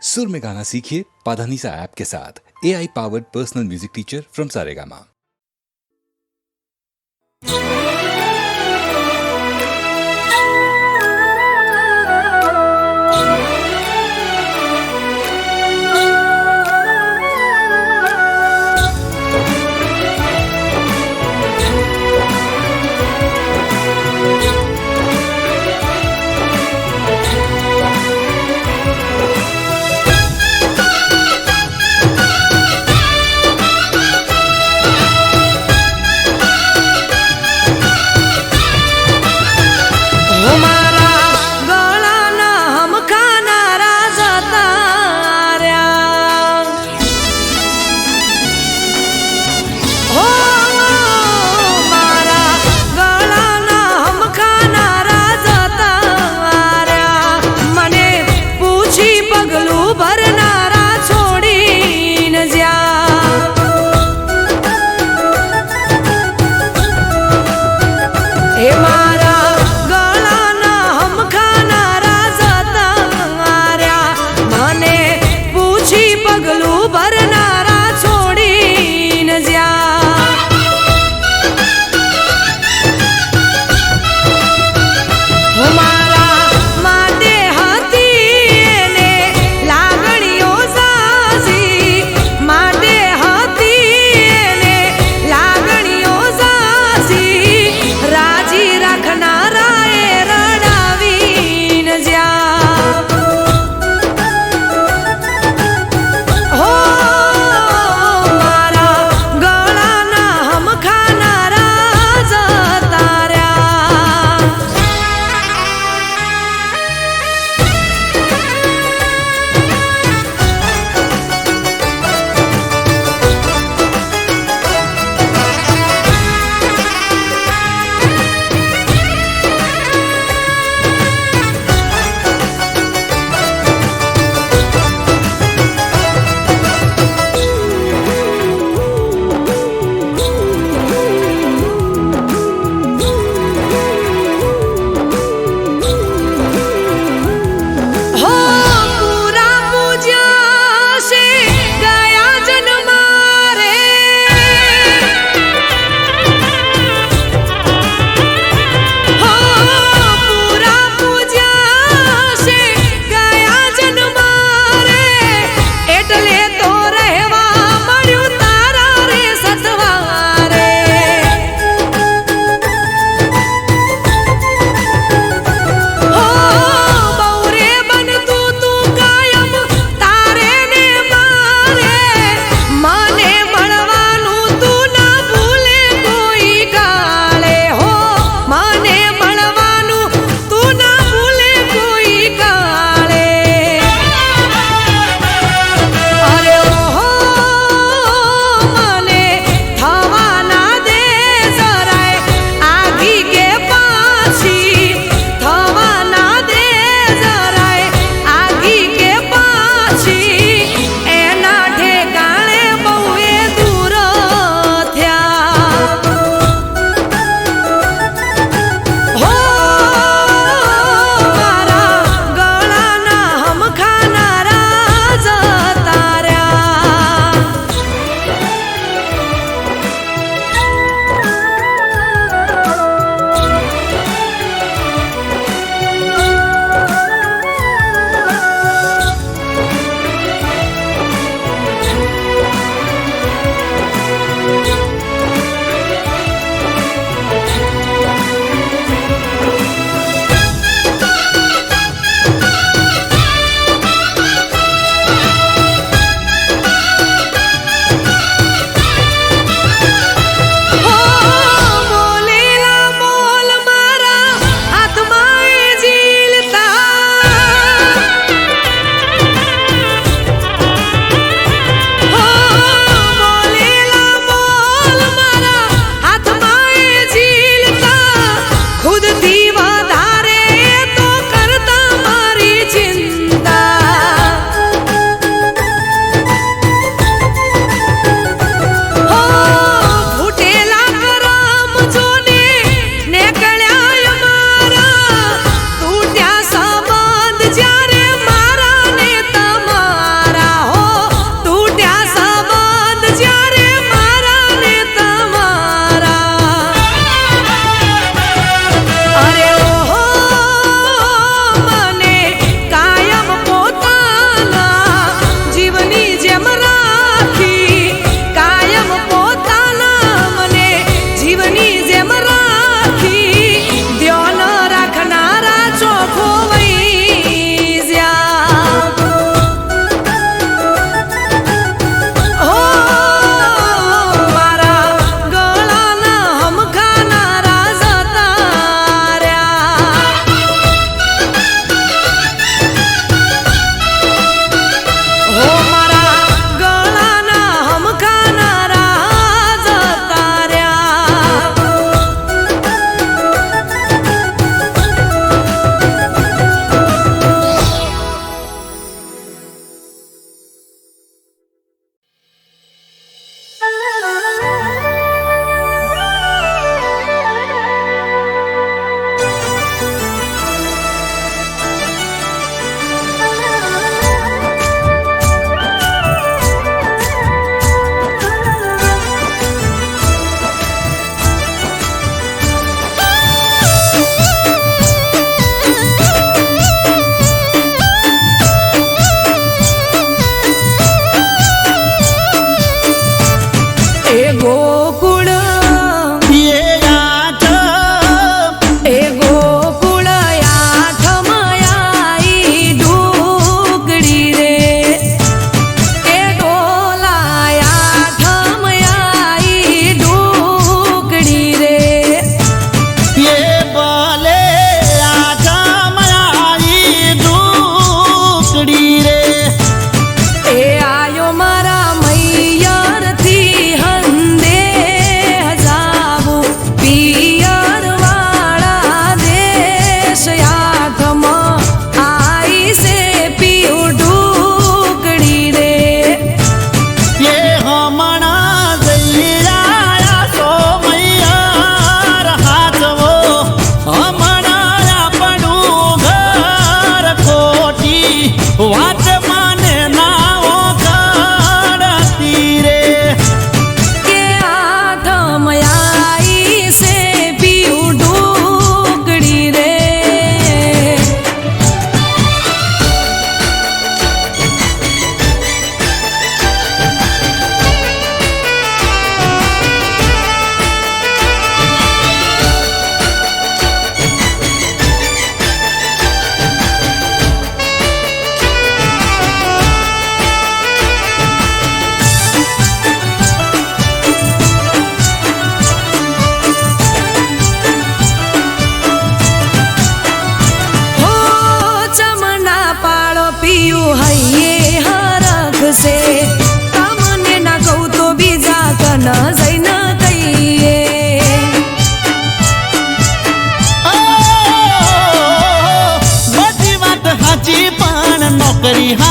सुर में गाना सीखिए पाधानीसा ऐप के साथ। AI powered personal music teacher from Saregama.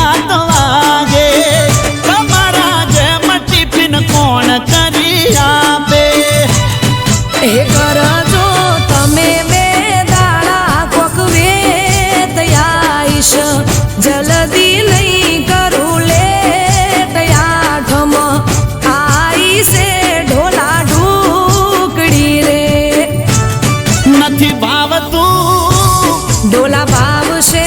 7 વાગે તમારા જેમ ટિફિન કોણ કરી આપે એ કરજો તમે બે દાડા કોક વેત આઈશ જલ્દી નહીં કરું લેટ આઠમ આઈશે ઢોલા ઢુકડી રે નથી ભાવતું ઢોલા ભાવશે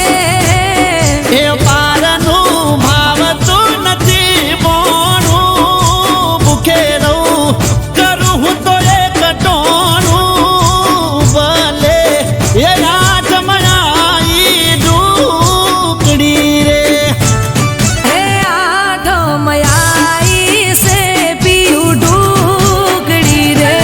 એ પારનું ભાવતું નથી બોણું ભૂખે રહું કરું હું તો એક ટોણું ભલે એ આઠમણાઈ ઢુકડી રે હે આઠમ આઈશે પીયું ઢુકડી રે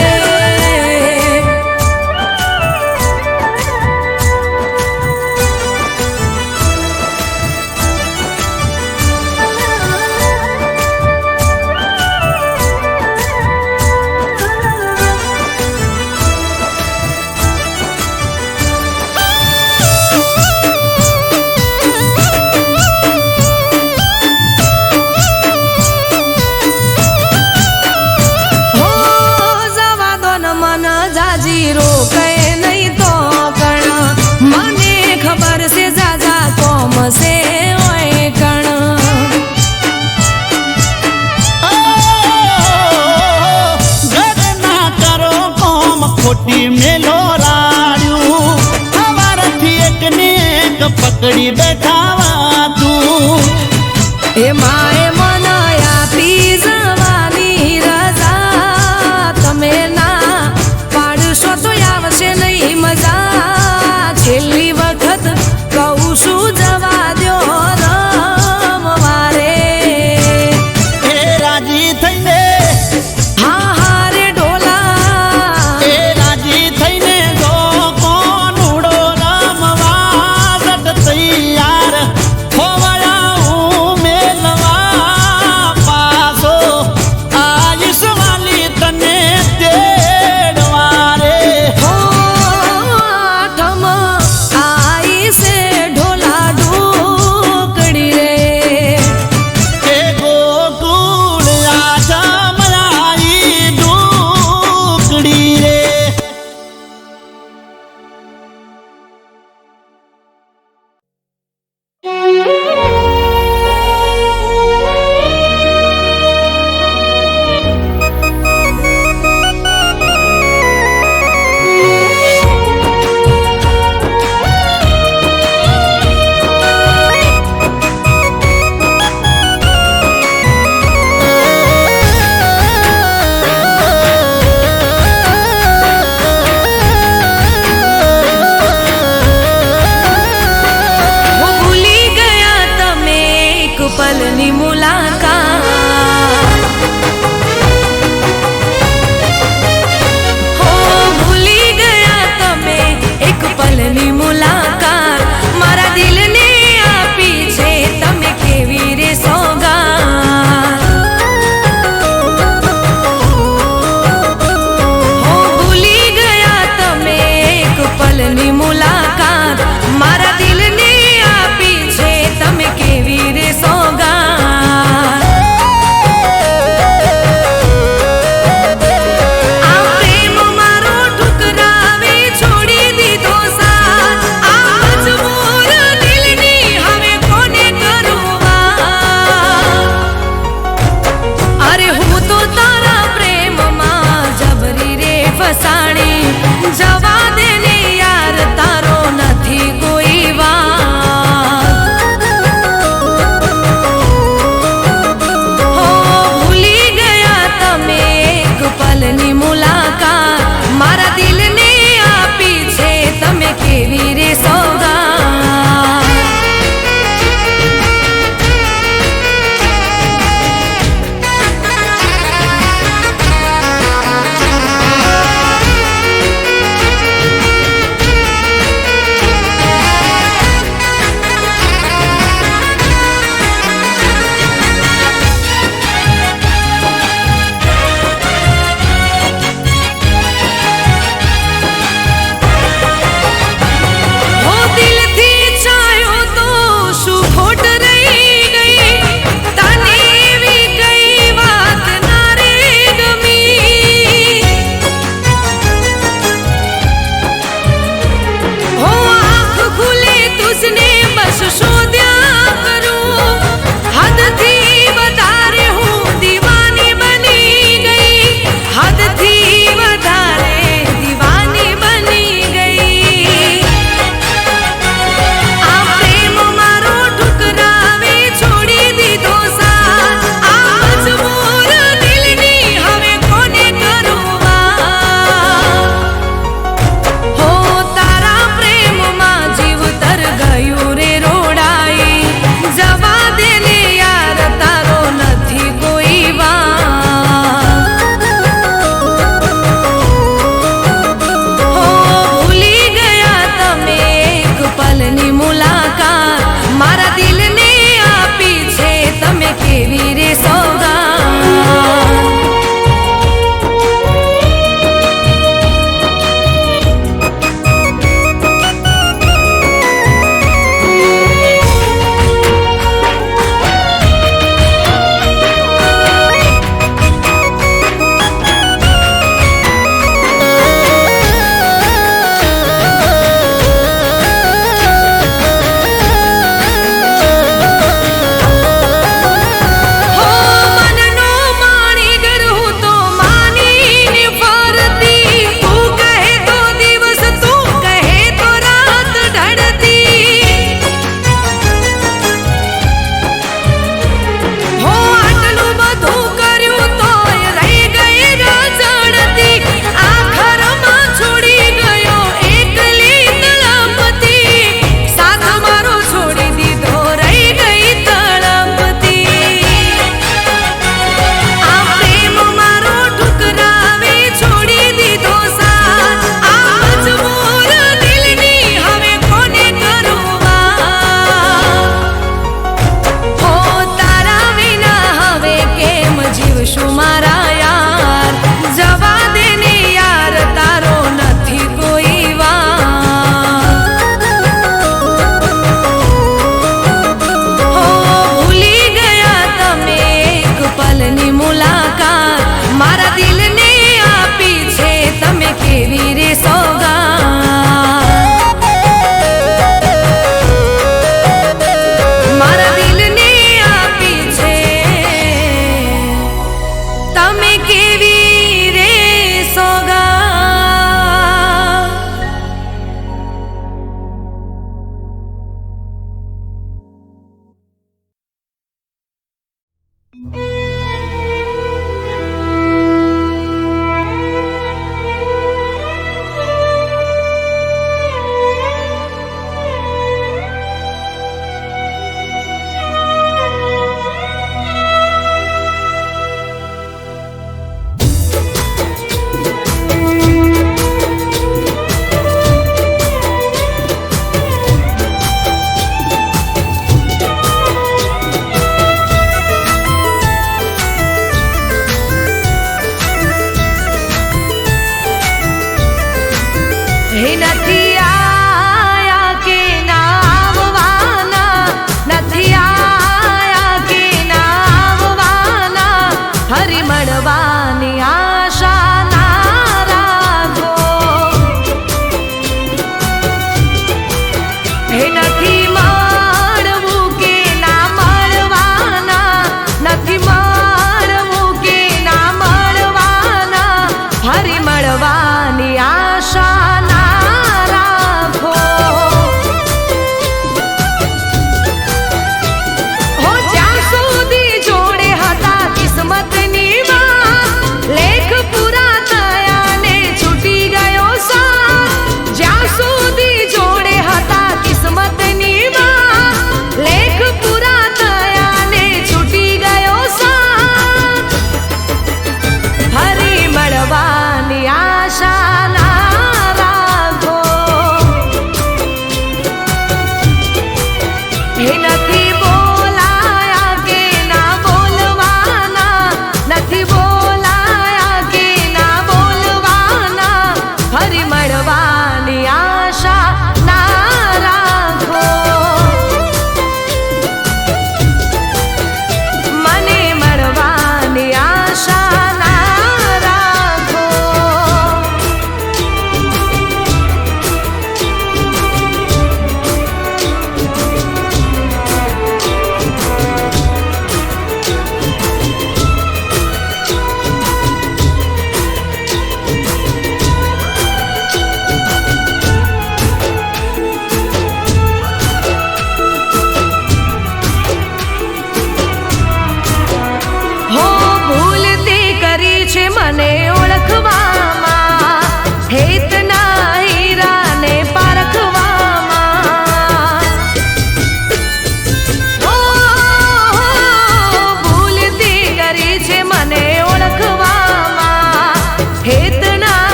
હો જવા દો ન મન જાજી રોકે નહીં તો કણ મને ખબર છે જાજા કોમ છે ઓય કણ ઘરના કરો કોમ ખોટી મેલો રાડ્યું સવારથી એકને એક પકડી બેઠાવા તું એ માએ મન આપી જવાની રજા તમે ના પાડશો તો આવશે નહીં મજા છેલ્લી વખત કહું છું જવા દ્યો રમવા રે એ રાજી થઈને હા હા રે ઢોલા એ રાજી થઈને જો કોનુડો રમવા જટ તૈયાર ખોવાયા હું મેલવા પાસો આયુષ વાલી તને તેડવા રે હો આઠમ આઈશે ઢોલા ઢુકડી રે એ ગોકુળ આઠમણાઈ ઢુકડી રે वो भूली गया તમે એક પલની મુલાકાત હો ભૂલી ગયા તમે એક પલની મુલાકાત મારા દિલને આપી છે તમે કેવી રે સોગાત હો ભૂલી ગયા તમે એક પલની મુલાકાત મારા દિલને આપી છે તમે કેવી રે સોગાત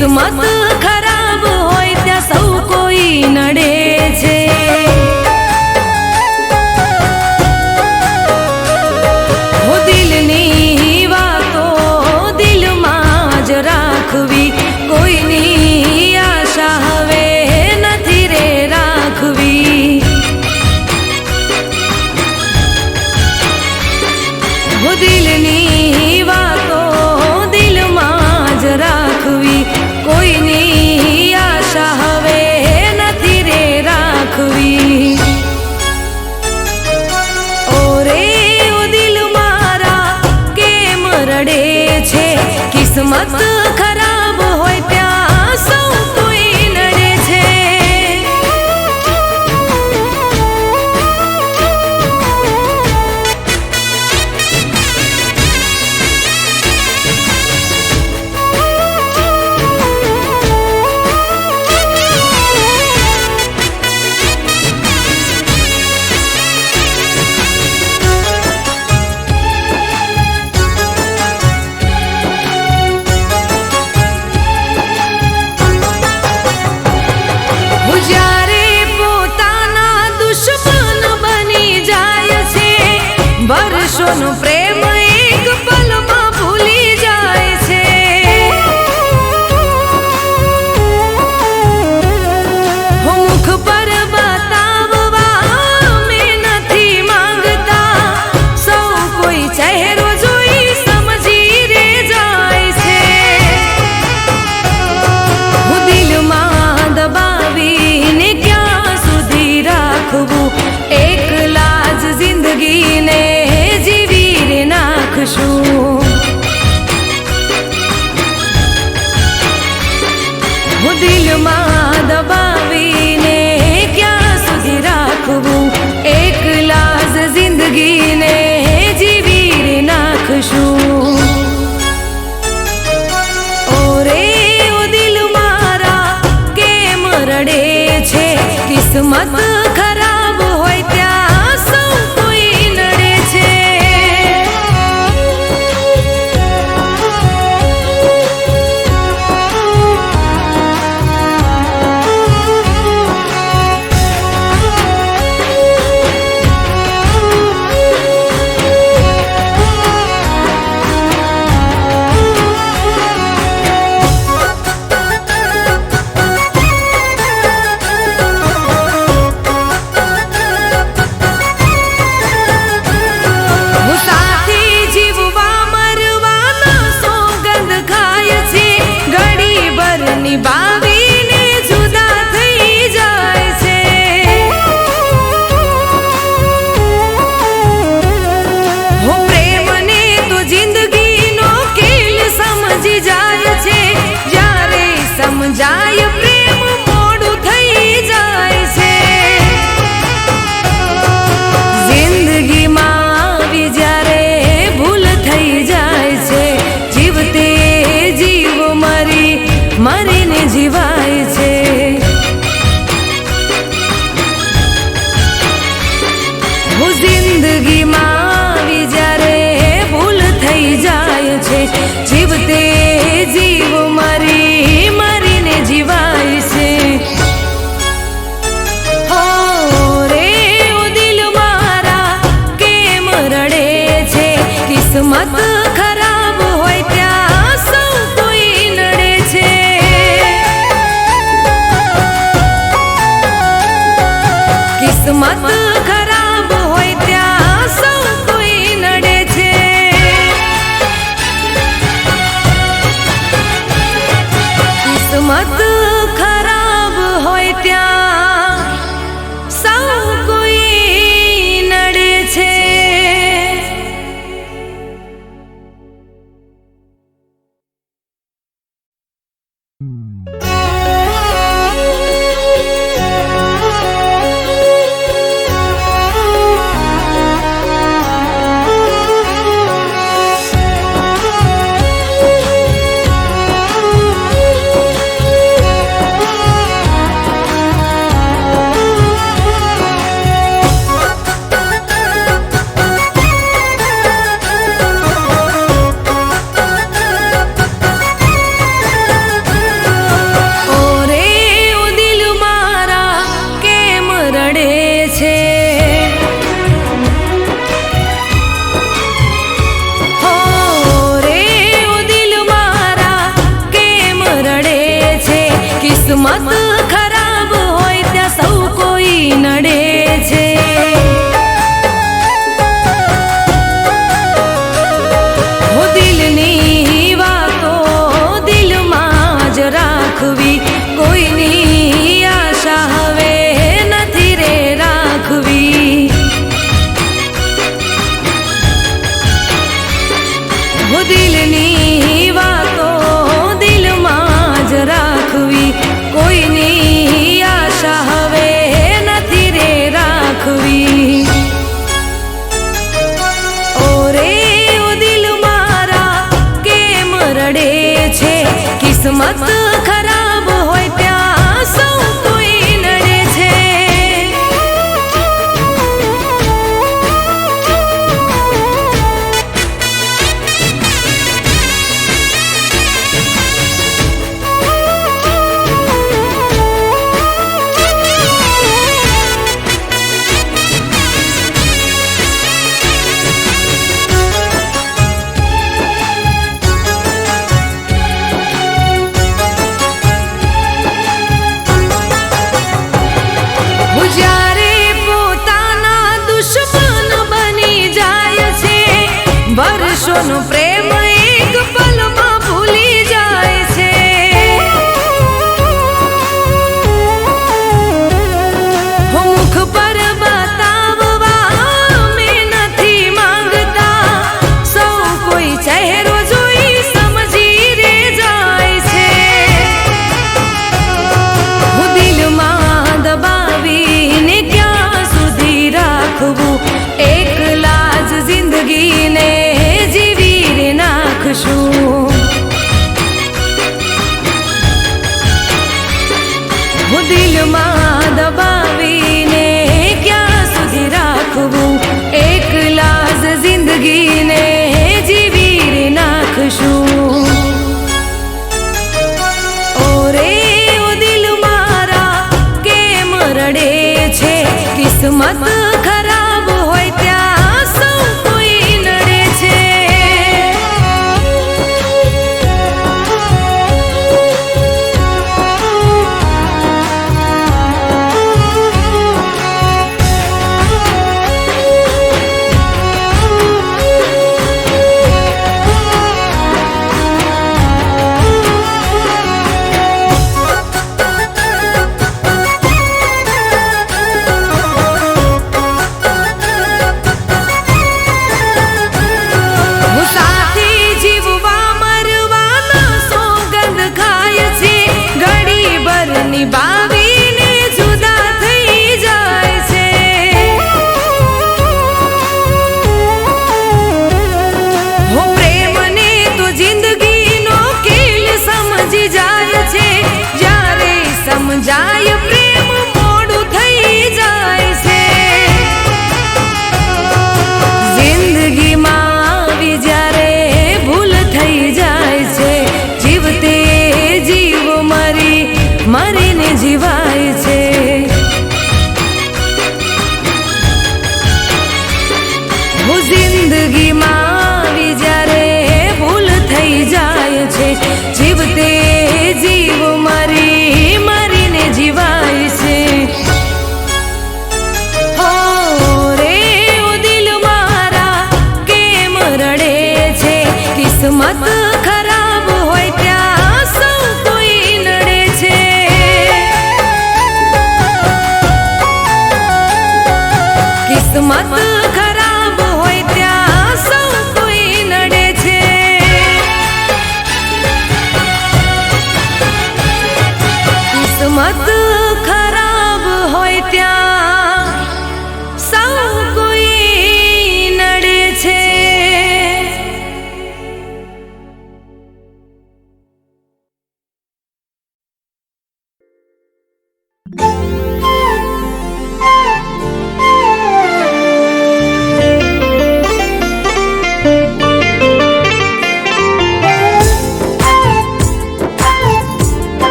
કિસ્મત ખરાબ હોય ત્યાં સૌ કોઈ નડે છે. હો દિલની વાતો દિલમાં જ રાખવી, કોઈની આશા હવે નથી રે રાખવી. હો દિલની વાતો દિલમાં જ રાખવી, કોઈની આશા હવે નથી રે રાખવી. ઓરે ઓ દિલ મારા કેમ રડે છે, કિસ્મત ખરાબ હોય ત્યાં સૌ કોઈ નડે છે. જ્યારે પોતાના દુશ્મન બની જાય છે, વર્ષોનો પ્રેમ એક પલમાં ભૂલી જાય છે. મુખ પર બતાવવા મેં નથી માંગતા, સૌ કોઈ ચહેરો જોઈ સમજી રે જાય છે. હું દિલમાં દબાવીને ક્યાં સુધી રાખવું, એકલા જ જિંદગીને જીવી રે નાખશું. હું દિલમાં દબાવીને ક્યાં સુધી રાખવું, એકલા જ જિંદગીને જીવી રે નાખશું. ઓરે ઓ દિલ મારા કેમ રડે છે, કિસ્મત ખરાબ હોય ત્યાં સૌ કોઈ નડે છે. હું સાથી જીવવા મરવાના સોગંદ ખાય છે, ઘડી ભર નિભાવીને જુદા થઈ જાય છે. હો પ્રેમને તો જિંદગીનો ખેલ સમજી જાય છે, જ્યારે સમજાય પ્રેમ મોડું થઈ જાય છે. જિંદગીમાં આવી જ્યારે ભૂલ થઈ જાય છે, જીવતે જીવ મરીને જીવાય છે. હું જિંદગીમાં આવી જ્યારે ભૂલ થઈ જાય છે, જીવતે જીવ મરીને જીવાય છે. હો રે ઓ દિલ મારા કેમ રડે છે, કિસ્મત ખરાબ હોય ત્યાં સૌ કોઈ નડે છે. કિસ્મત ખરાબ હોય ત્યાં સૌ કોઈ નડે છે. કિસ્મત ખરાબ હોય ત્યાં સૌ કોઈ નડે છે. કિસ્મત ખરાબ હોય ત્યાં સૌ કોઈ નડે છે. હો દિલની વાતો દિલમાં જ રાખવી, કોઈની આશા હવે નથી રે રાખવી. હો દિલની વાતો દિલમાં જ રાખવી, કોઈની આશા હવે નથી રે રાખવી. ઓરે ઓ દિલ મારા કેમ રડે છે, કિસ્મત ખરાબ હોય ત્યાં સૌ કોઈ નડે છે. જ્યારે પોતાના દુશ્મન બની જાય છે, વર્ષોનો પ્રેમ એક પલમાં ભૂલી જાય છે. મુખ પર બતાવવા મેં નથી માંગતા, સૌ કોઈ ચહેરો જોઈ સમજી રે જાય છે. હું દિલમાં દબાવીને ક્યાં સુધી રાખવું, એકલા જ જિંદગીને જીવી રે નાખશું. હું દિલમાં દબાવીને ક્યાં સુધી રાખવું, એકલા જ જિંદગીને જીવી રે નાખશું. ઓરે ઓ દિલ મારા કેમ રડે છે, કિસ્મત ખરાબ હોય ત્યાં સૌ કોઈ નડે છે. હું સાથી જીવવા મરવાના સોગંદ ખાય છે, ઘડી ભર નિભાવીને જુદા થઈ જાય છે. હું પ્રેમને તો જિંદગીનો ખેલ સમજી જાય છે, જ્યારે સમજાય પ્રેમ મોડું થઈ જાય છે. જિંદગીમાં આવી જ્યારે ભૂલ થઈ જાય છે, જીવતે જીવ મરીને જીવાય છે. હું જિંદગીમાં આવી જ્યારે ભૂલ થઈ જાય છે, જીવતે જીવ મરીને જીવાય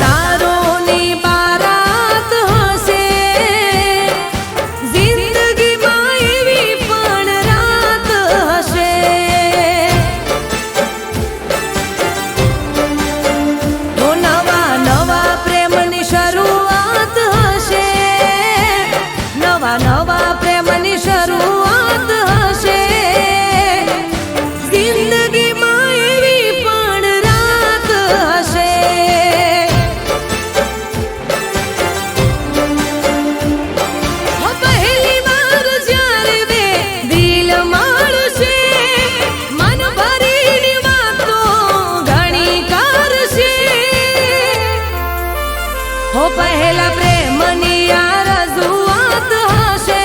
તારોની બારાત હશે, જિંદગીમાં એવી પણ રાત હશે. તો નવા નવા પ્રેમની શરૂઆત હશે, નવા નવા પ્રેમની શરૂઆત હશે. જિંદગીમાં એવી પણ રાત હશે. પહેલી વાર જ્યારે બે દિલ મળશે, મન ભરીને વાતો ઘણી કરશે. હો પહેલા પ્રેમની આ રજૂઆત હશે,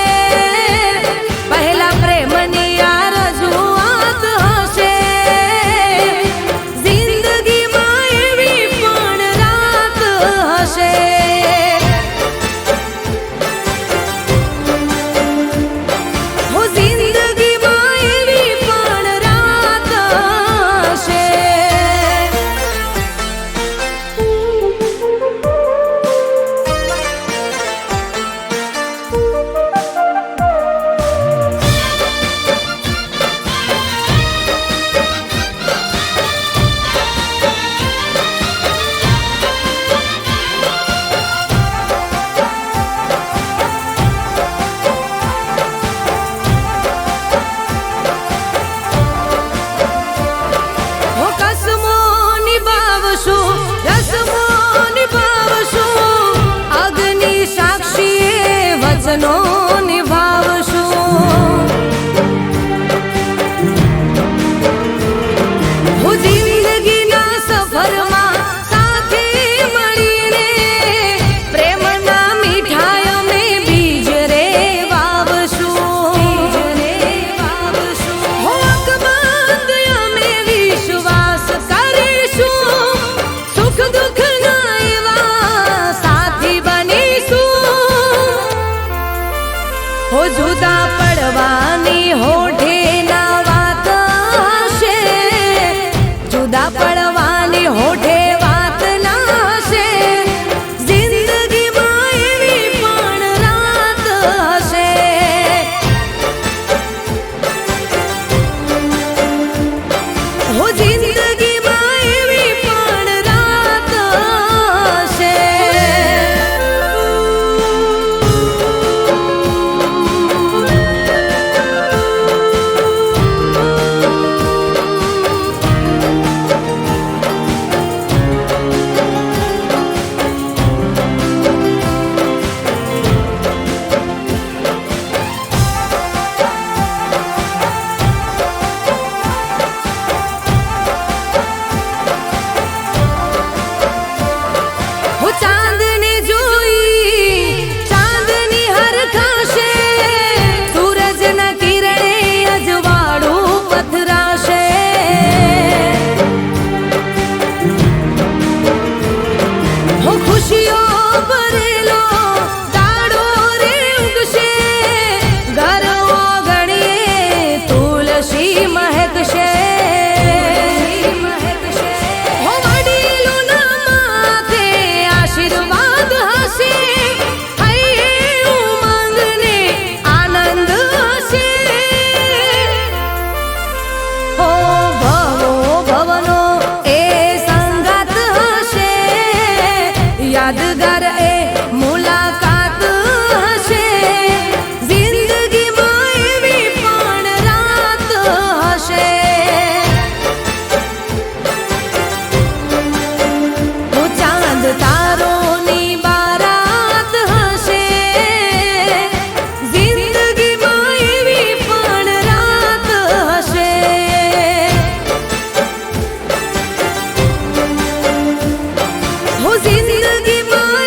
પહેલા પ્રેમની આ રજૂઆત હશે. જિંદગીમાં એવી પણ રાત હશે. હો જિંદગીમાં એવી પણ રાત હશે. હો કસમો નિભાવશું, રસમો નિભાવશું, અગ્નિ સાક્ષીએ વચનો નિભાવશું. હો જિંદગીના સફરમાં સાથે મળીને પ્રેમના મીઠાઈ અમે બીજ રે વાવશું. હો અકબંધ અમે વિશ્વાસ કરીશું, સુખ દુઃખના એવા સાથી બનીશું. હો જુદા પડવાની હોઠે ના વાત હશે, જુદા પડવાની હોઠે વાત ના હશે. જિંદગીમાં એવી પણ રાત હશે. હો જિંદગીમાં એવી પણ રાત હશે. હો ચાંદને જોઈ ચાંદની હરખાશે, સૂરજના કિરણે અજવાળું પથરાશે. હો ખુશીઓ ભરેલો દાડો રે ઉગશે, ઘર ઓગણીએ તુલસી મહેકશે. હો વડીલોના માથે આશીર્વાદ હશે, હૈયે ઉમંગને આનંદ હશે. હો ભવો ભવનો એ સંગાત હશે, યાદગાર એ મુલાકાત હશે. જિંદગીમાં એવી પણ રાત હશે. હો ચાંદ તારોની બારાત હશે, જિંદગીમાં એવી પણ રાત હશે. હો જિંદગીમાં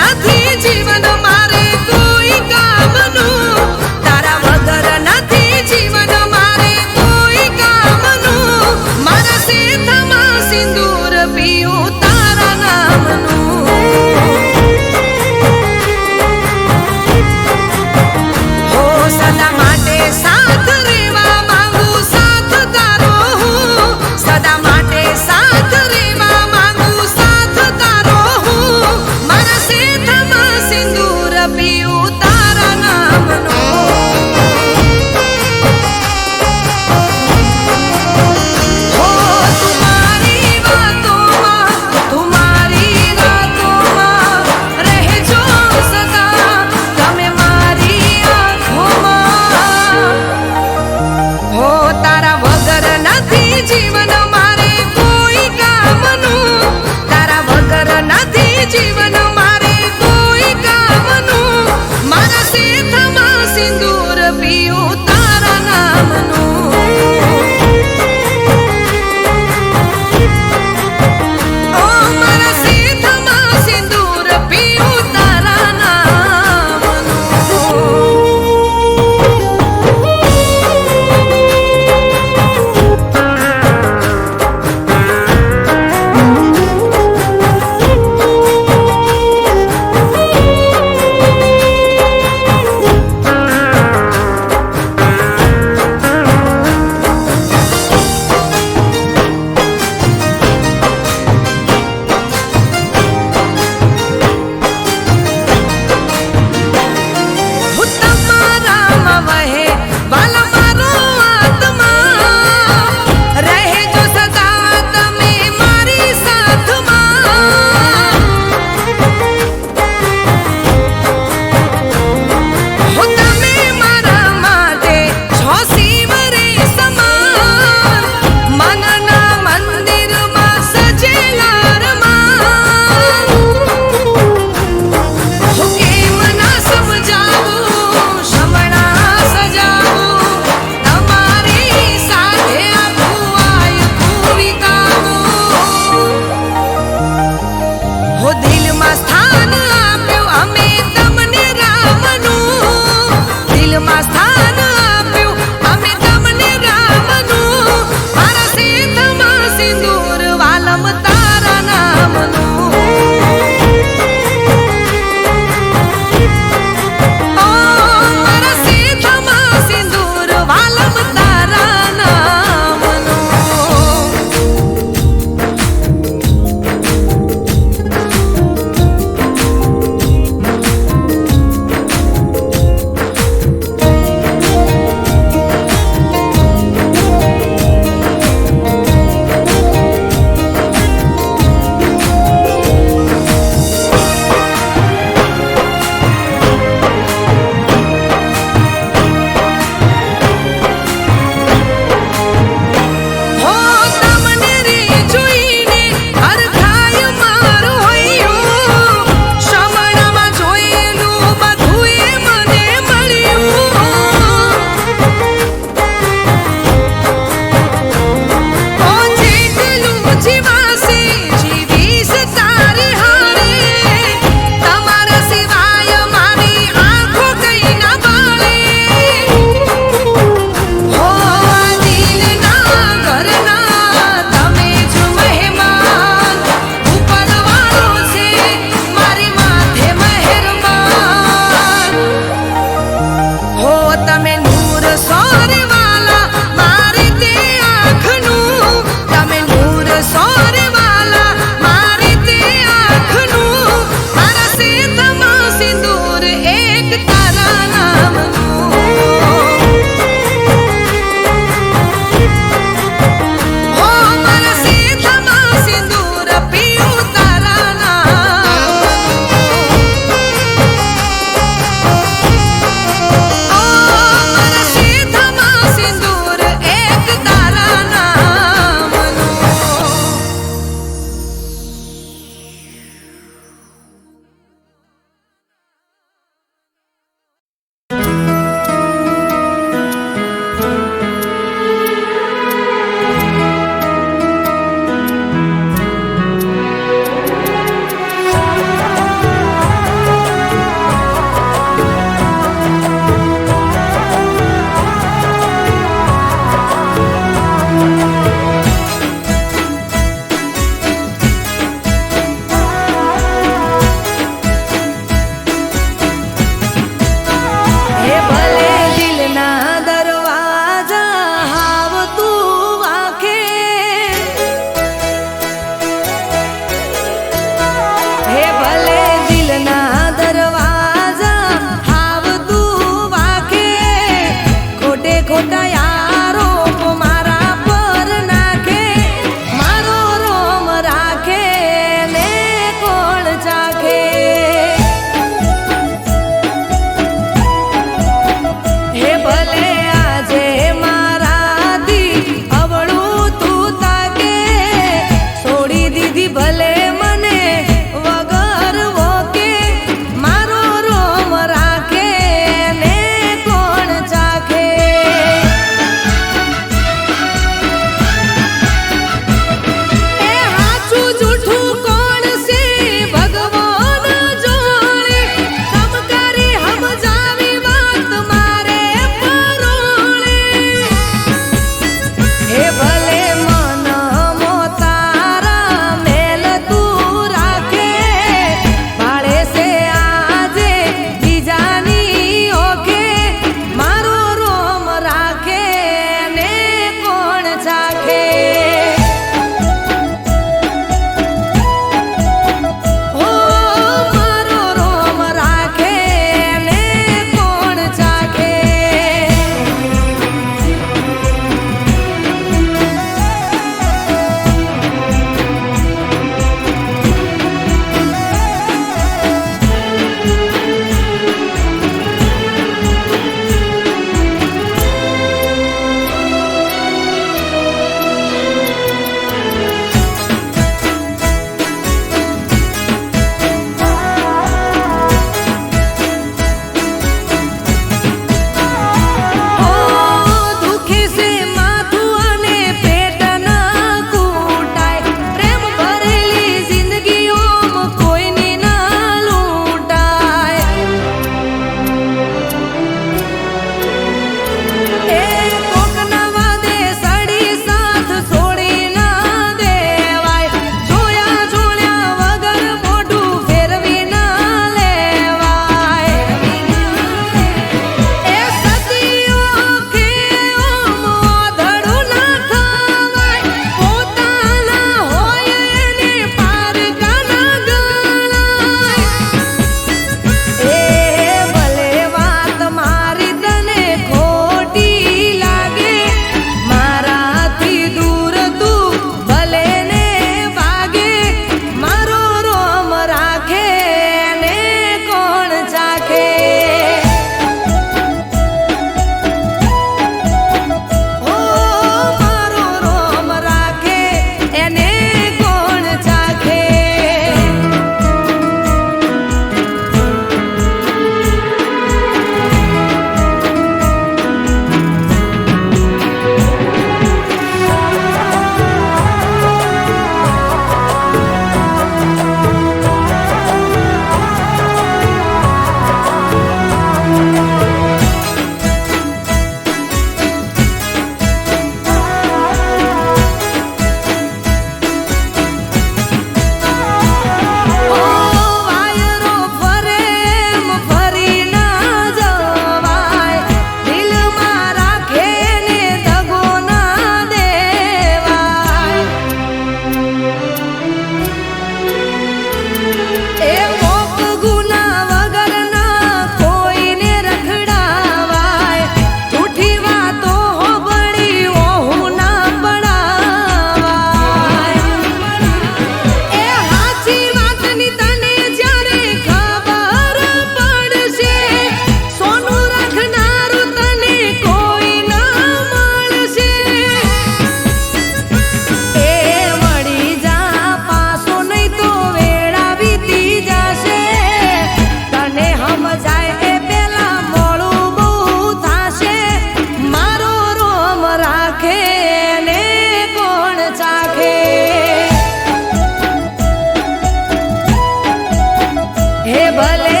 હે ભલે